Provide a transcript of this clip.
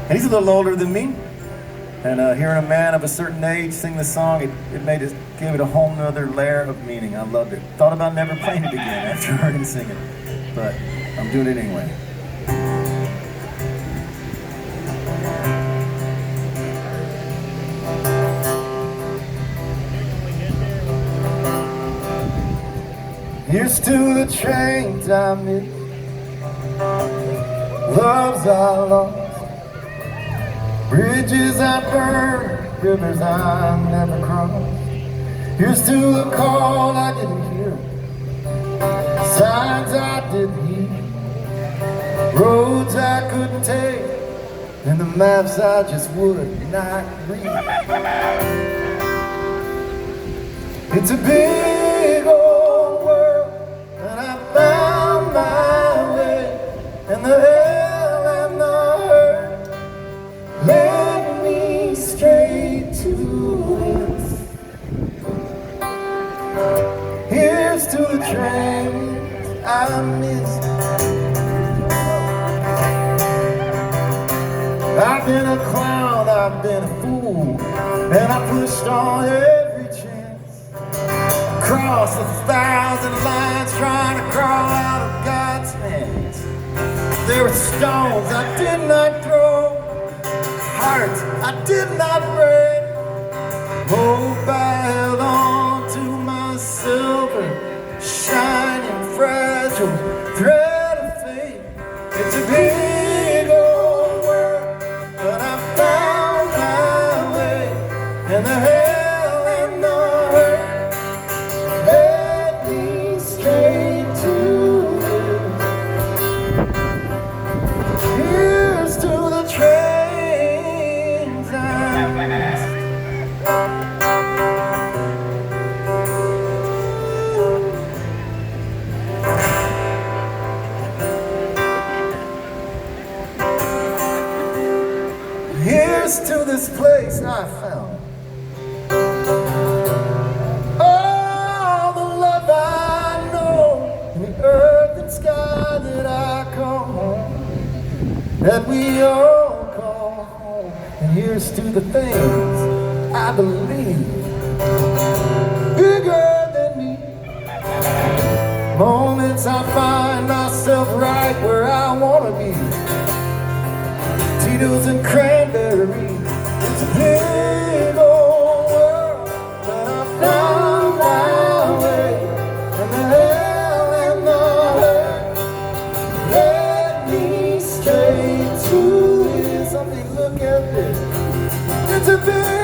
And he's a little older than me. And hearing a man of a certain age sing this song, it made it, gave it a whole nother layer of meaning. I loved it. Thought about never playing it again after I heard him sing it. But I'm doing it anyway. Here's to the trains I miss, loves I lost, bridges I burned, rivers I never crossed. Here's to the call I didn't hear, signs I didn't heed, roads I couldn't take, and the maps I just would not read. It's a big old world, and I found my way, and the hell and the hurt led me straight to this. Here's to the trains I missed. I've been a clown, I've been a fool, and I pushed on every chance. Across 1,000 lines trying to crawl out of God's hands. There were stones I did not throw, hearts I did not break. Hope I held on to my silver, shining, fragile thread of faith. It's a big old world, but I found my way, and the hell and the hurt led me straight to it. Here's to the trains I missed. Here's to this place I found. All the love I know, and the earth and sky that I call home, that we all call home. And here's to the things I believe, bigger than me. Moments I find myself right where I want to be. Tito's and cranberries. It's a big old world, but I found my way, and the hell and the hurt led me straight to it. Something, look at this. It's a big